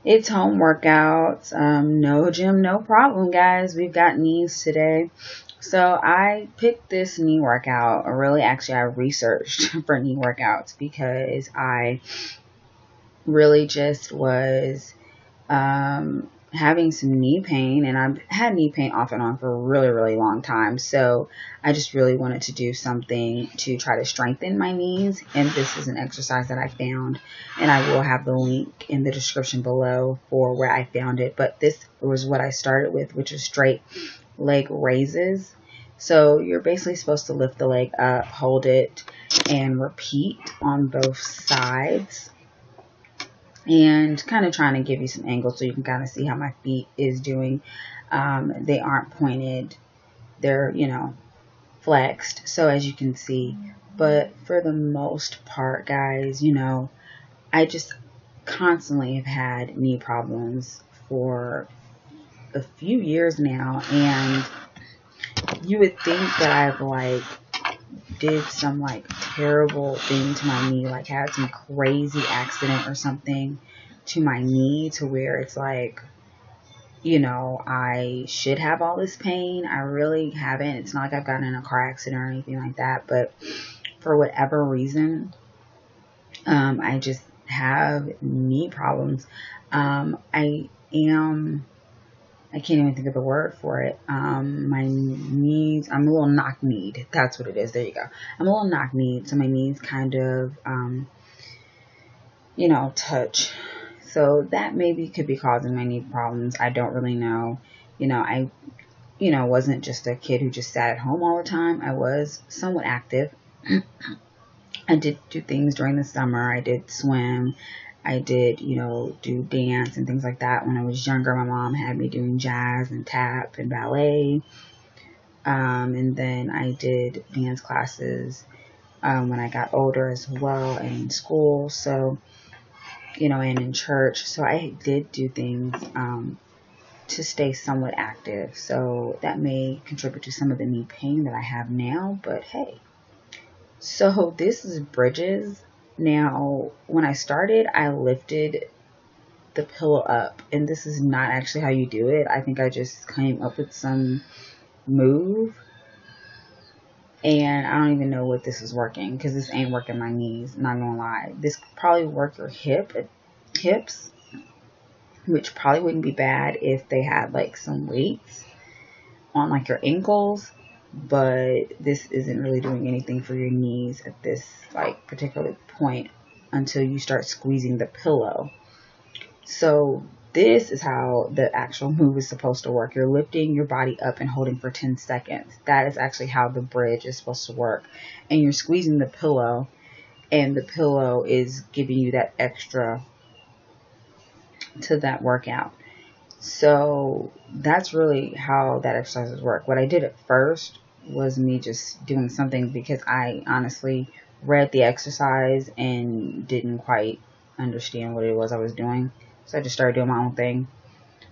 It's home workouts. No gym, no problem, guys. We've got knees today. So I picked this knee workout, or really actually I researched for knee workouts because I really just was having some knee pain, and I've had knee pain off and on for a really, really long time. So I just really wanted to do something to try to strengthen my knees. And this is an exercise that I found, and I will have the link in the description below for where I found it. But this was what I started with, which is straight leg raises. So you're basically supposed to lift the leg up, hold it, and repeat on both sides, and kind of trying to give you some angles so you can kind of see how my feet is doing. They aren't pointed, they're, flexed, so as you can see. But for the most part, guys, I just constantly have had knee problems for a few years now, and you would think that I've did some terrible thing to my knee, had some crazy accident or something to my knee to where it's I should have all this pain. I really haven't. It's not like I've gotten in a car accident or anything like that, but for whatever reason, I just have knee problems. I can't even think of the word for it. My knees, I'm a little knock-kneed. That's what it is. There you go. I'm a little knock-kneed, so my knees kind of, touch. So that maybe could be causing my knee problems. I don't really know. I, wasn't just a kid who just sat at home all the time. I was somewhat active. I did do things during the summer. I did swim. I did, do dance and things like that. When I was younger, my mom had me doing jazz and tap and ballet. And then I did dance classes when I got older as well, and in school. So, and in church. So I did do things to stay somewhat active. So that may contribute to some of the knee pain that I have now. But hey, so this is bridges. Now, when I started, I lifted the pillow up, and this is not actually how you do it. I think I just came up with some move, and I don't even know what this is working because this ain't working my knees. Not gonna lie, this could probably work your hips, which probably wouldn't be bad if they had some weights on your ankles. But this isn't really doing anything for your knees at this particular point until you start squeezing the pillow. So this is how the actual move is supposed to work. You're lifting your body up and holding for 10 seconds. That is actually how the bridge is supposed to work. And you're squeezing the pillow, and the pillow is giving you that extra to that workout. So that's really how that exercises work. What I did at first was me just doing something because I honestly read the exercise and didn't quite understand what it was I was doing. So I just started doing my own thing,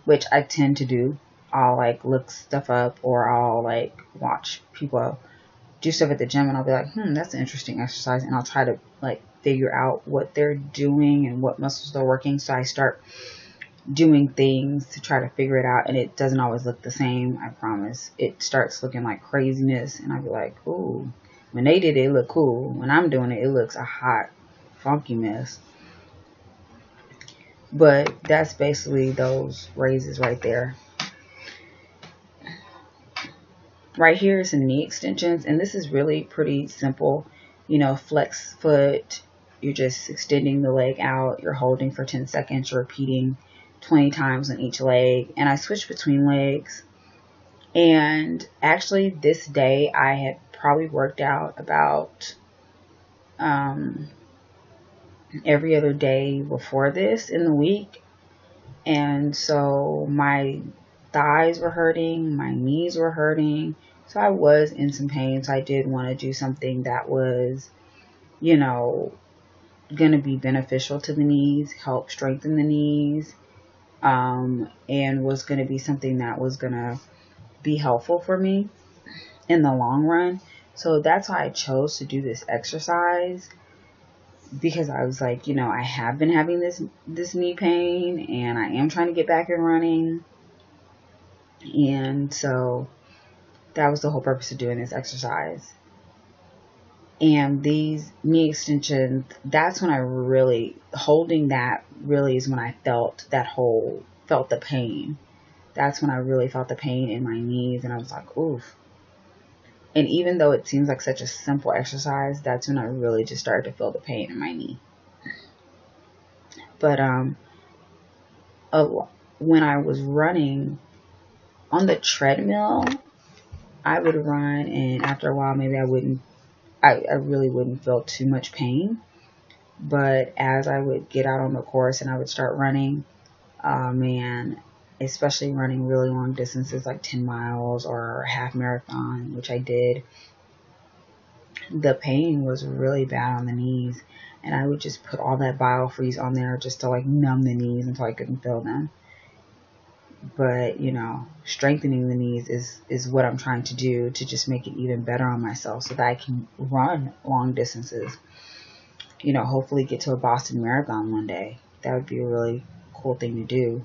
which I tend to do. I'll look stuff up, or I'll watch people do stuff at the gym, and I'll be like, that's an interesting exercise, and I'll try to figure out what they're doing and what muscles they're working. So I start doing things to try to figure it out, and it doesn't always look the same. I promise. It starts looking like craziness, and I'll be like, ooh, when they did it, it looked cool. When I'm doing it, it looks a hot, funky mess. But that's basically those raises right there. Right here is some knee extensions, and this is really pretty simple. Flex foot. You're just extending the leg out. You're holding for 10 seconds. You're repeating 20 times on each leg. And I switch between legs. And actually, this day I had probably worked out about every other day before this in the week. And so my thighs were hurting, my knees were hurting. So I was in some pain. So I did want to do something that was, going to be beneficial to the knees, help strengthen the knees, and was going to be something that was going to be helpful for me in the long run. So that's why I chose to do this exercise. because I was like, I have been having this knee pain, and I am trying to get back and running. And so that was the whole purpose of doing this exercise. And these knee extensions, that's when I really, holding that really is when I felt the pain. That's when I really felt the pain in my knees, and I was like, oof. And even though it seems like such a simple exercise, that's when I really just started to feel the pain in my knee. But when I was running on the treadmill, I would run, and after a while, maybe I really wouldn't feel too much pain. But as I would get out on the course and I would start running, man, especially running really long distances like 10 miles or a half marathon, which I did, the pain was really bad on the knees. And I would just put all that BioFreeze on there just to like numb the knees until I couldn't feel them. But, strengthening the knees is what I'm trying to do to just make it even better on myself so that I can run long distances. Hopefully get to a Boston Marathon one day. That would be a really cool thing to do.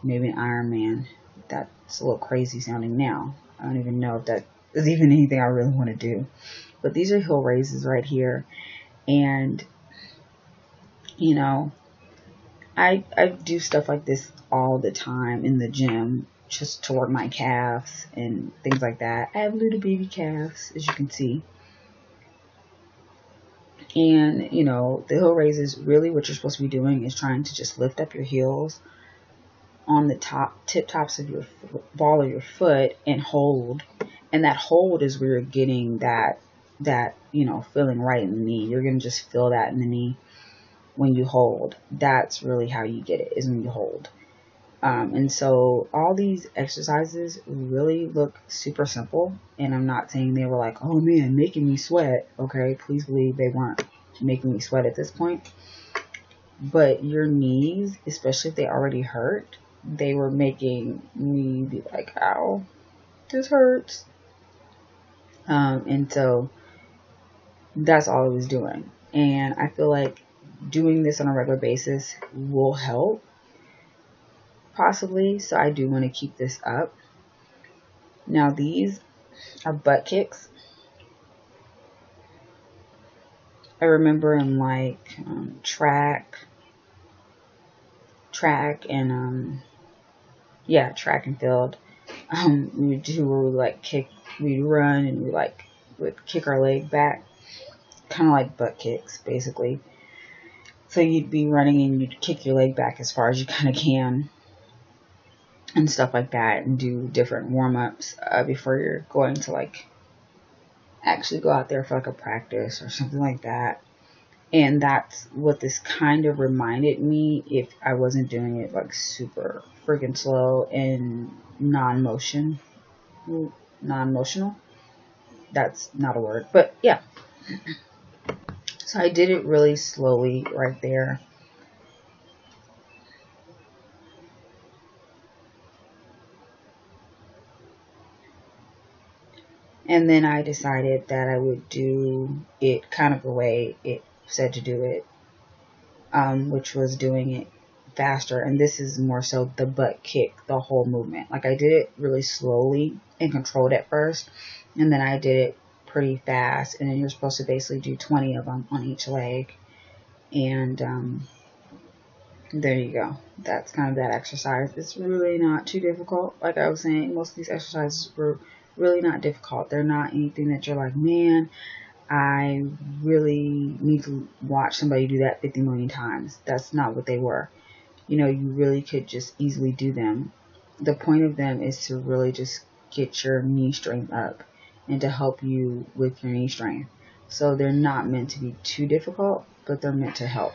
Maybe an Ironman. That's a little crazy sounding now. I don't even know if that is even anything I really want to do. But these are hill raises right here. And, I do stuff like this all the time in the gym just to work my calves and things like that. I have little baby calves, as you can see. And, the hill raises, really what you're supposed to be doing is trying to just lift up your heels on the tip tops of your ball of your foot and hold. And that hold is where you're getting that feeling right in the knee. You're going to just feel that in the knee when you hold. That's really how you get it, is when you hold. And so all these exercises really look super simple, and I'm not saying they were like, oh man, making me sweat. Okay, please believe they weren't making me sweat at this point. But your knees, especially if they already hurt, they were making me be like, ow, this hurts. And so that's all I was doing. And I feel like doing this on a regular basis will help, possibly. So I do want to keep this up. Now these are butt kicks. I remember in like track and track and field, we would do where we like we'd run and we would kick our leg back, kind of like butt kicks basically. So you'd be running and you'd kick your leg back as far as you kind of can and stuff like that, and do different warm-ups before you're going to like actually go out there for like a practice or something like that. And that's what this kind of reminded me, if I wasn't doing it like super freaking slow and non-emotional. That's not a word, but yeah. So I did it really slowly right there. And then I decided that I would do it kind of the way it said to do it, which was doing it faster. And this is more so the butt kick, the whole movement. Like I did it really slowly and controlled at first, and then I did it pretty fast. And then you're supposed to basically do 20 of them on each leg. And there you go. That's kind of that exercise. It's really not too difficult. Like I was saying, most of these exercises were really not difficult. They're not anything that you're like, man, I really need to watch somebody do that 50 million times. That's not what they were. You really could just easily do them. The point of them is to really just get your knee strength up and to help you with your knee strength. So they're not meant to be too difficult, but they're meant to help.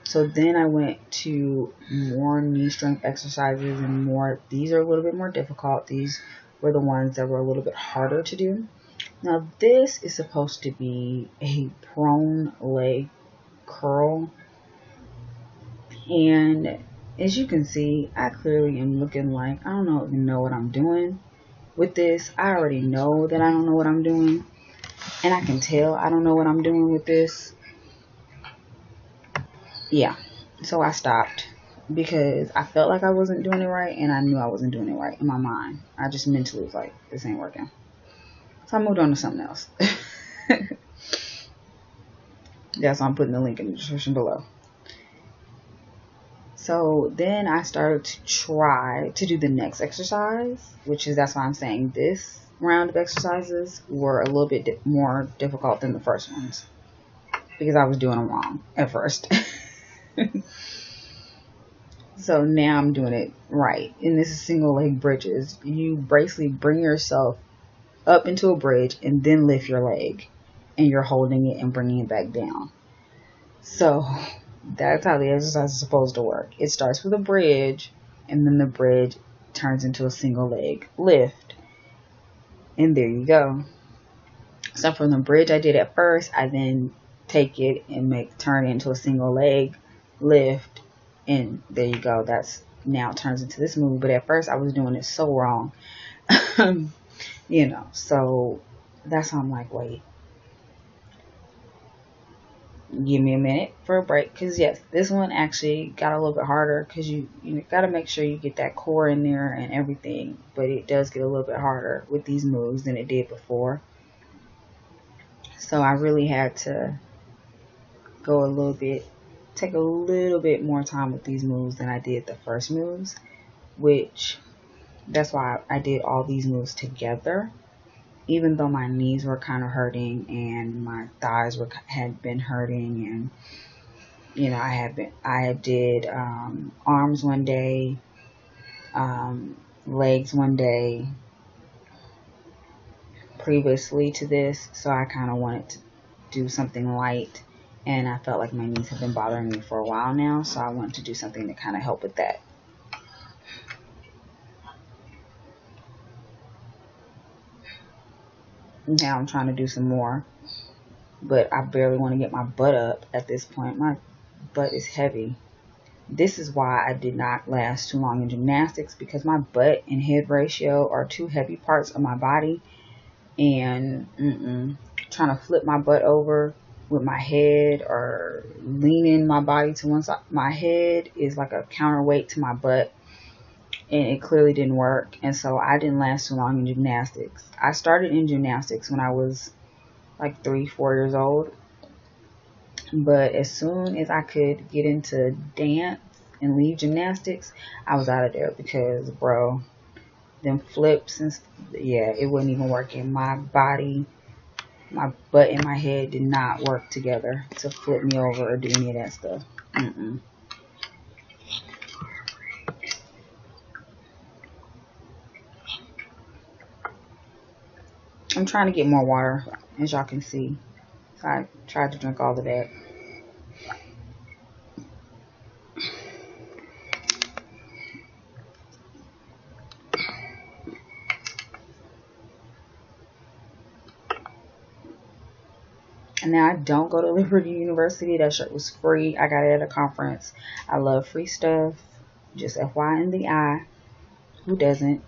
So then I went to more knee strength exercises and more. These are a little bit more difficult. These were the ones that were a little bit harder to do. Now this is supposed to be a prone leg curl. And as you can see, I clearly am looking like I don't even know what I'm doing with this. I already know that I don't know what I'm doing. And I can tell I don't know what I'm doing with this. yeah. So I stopped because I felt like I wasn't doing it right, and I knew I wasn't doing it right in my mind. I just mentally was like, this ain't working. So I moved on to something else. That's why I'm putting the link in the description below. So then I started to try to do the next exercise, which is, that's why I'm saying this round of exercises were a little bit more difficult than the first ones, because I was doing them wrong at first. So now I'm doing it right. And this is single leg bridges. You basically bring yourself up into a bridge and then lift your leg, and you're holding it and bringing it back down. So that's how the exercise is supposed to work. It starts with a bridge, and then the bridge turns into a single leg lift. And there you go. So from the bridge I did at first, I then take it and turn it into a single leg lift. And there you go. That's now turns into this move. But at first I was doing it so wrong. You know, so that's how I'm like, wait, give me a minute for a break. Because yes, this one actually got a little bit harder, because you got to make sure you get that core in there and everything. But it does get a little bit harder with these moves than it did before. So I really had to go a little bit, take a little bit more time with these moves than I did the first moves, which that's why I did all these moves together, even though my knees were kind of hurting and my thighs had been hurting. And you know, I did arms one day, legs one day previously to this, so I kind of wanted to do something light, and I felt like my knees have been bothering me for a while now, so I wanted to do something to kind of help with that. Now I'm trying to do some more, but I barely want to get my butt up at this point. My butt is heavy. This is why I did not last too long in gymnastics, because my butt and head ratio are two heavy parts of my body, and trying to flip my butt over with my head or leaning my body to one side, my head is like a counterweight to my butt, and it clearly didn't work. And so I didn't last too long in gymnastics. I started in gymnastics when I was like 3-4 years old, but as soon as I could get into dance and leave gymnastics, I was out of there, because bro, them flips and yeah, it wasn't even working. My body, my butt and my head did not work together to flip me over or do any of that stuff. I'm trying to get more water, as y'all can see. So I tried to drink all of that. And now I don't go to Liberty University. That shirt was free. I got it at a conference. I love free stuff. Just FY in the eye. Who doesn't?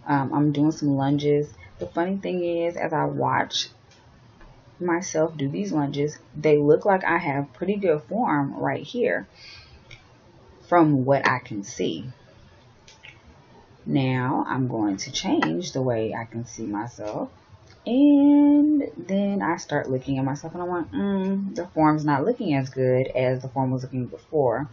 I'm doing some lunges. The funny thing is, as I watch myself do these lunges, they look like I have pretty good form right here from what I can see. Now I'm going to change the way I can see myself, and then I start looking at myself and I'm like, the form's not looking as good as the form was looking before.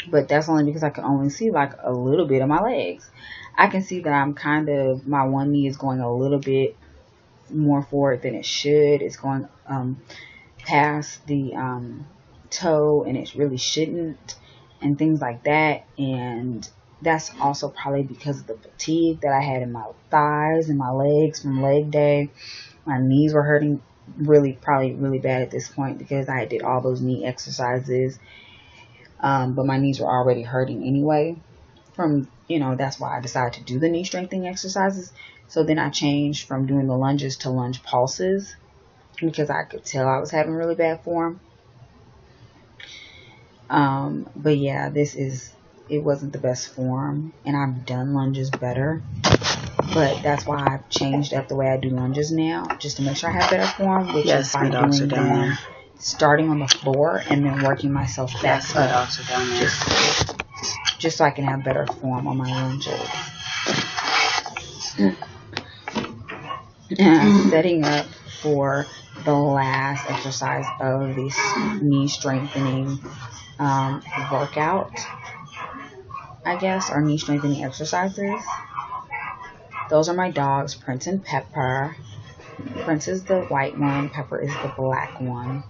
But that's only because I can only see like a little bit of my legs. I can see that I'm kind of, my one knee is going a little bit more forward than it should. It's going past the toe, and it really shouldn't, and things like that. And that's also probably because of the fatigue that I had in my thighs and my legs from leg day. My knees were hurting probably really bad at this point, because I did all those knee exercises. But my knees were already hurting anyway from, that's why I decided to do the knee strengthening exercises. So then I changed from doing the lunges to lunge pulses, because I could tell I was having really bad form. But yeah, it wasn't the best form, and I've done lunges better, but that's why I've changed up the way I do lunges now, just to make sure I have better form, which is by doing starting on the floor and then working myself back up, also down there. just so I can have better form on my lunges. Setting up for the last exercise of this knee strengthening workout, I guess, or knee strengthening exercises. Those are my dogs, Prince and Pepper. Prince is the white one, Pepper is the black one.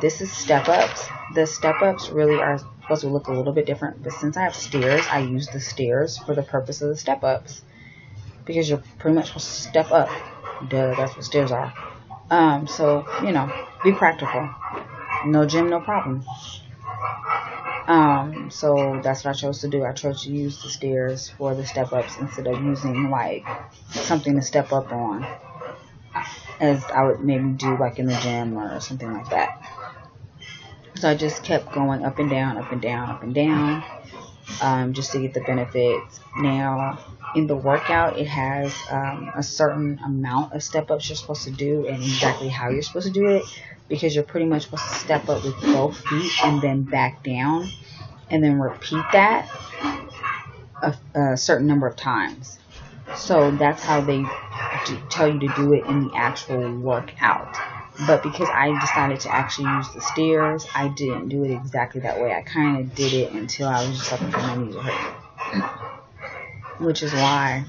This is step-ups. The step-ups really are supposed to look a little bit different, but since I have stairs, I use the stairs for the purpose of the step-ups, because you're pretty much supposed to step up. Duh, that's what stairs are. So, you know, be practical. No gym, no problem. So that's what I chose to do. I chose to use the stairs for the step-ups instead of using, like, something to step up on, as I would maybe do, like, in the gym or something like that. So I just kept going up and down, up and down, up and down, just to get the benefits. Now, in the workout, it has a certain amount of step-ups you're supposed to do and exactly how you're supposed to do it, because you're pretty much supposed to step up with both feet and then back down and then repeat that a certain number of times. So that's how they tell you to do it in the actual workout. But because I decided to actually use the stairs, I didn't do it exactly that way. I kind of did it until I was just like, okay, my knees are hurting. Which is why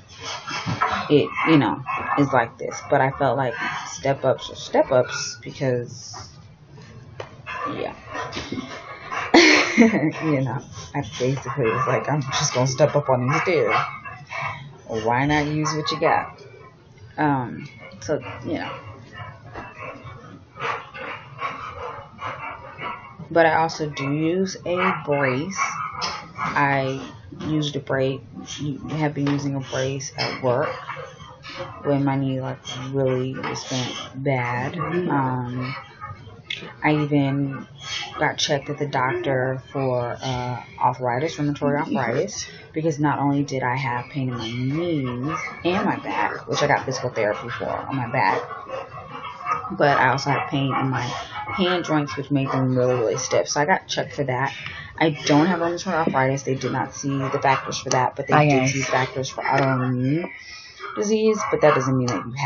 it, you know, is like this. But I felt like step-ups are step-ups because, yeah. You know, I basically was like, I'm just going to step up on these stairs. Well, why not use what you got? So, you know. But I also do use a brace. I used a brace. Have been using a brace at work when my knee like really just went bad. I even got checked at the doctor for arthritis, rheumatoid arthritis, because not only did I have pain in my knees and my back, which I got physical therapy for on my back, but I also had pain in my hand joints, which made them really, really stiff. So I got checked for that. I don't have rheumatoid arthritis. They did not see the factors for that, but they did see factors for autoimmune disease, but that doesn't mean that you have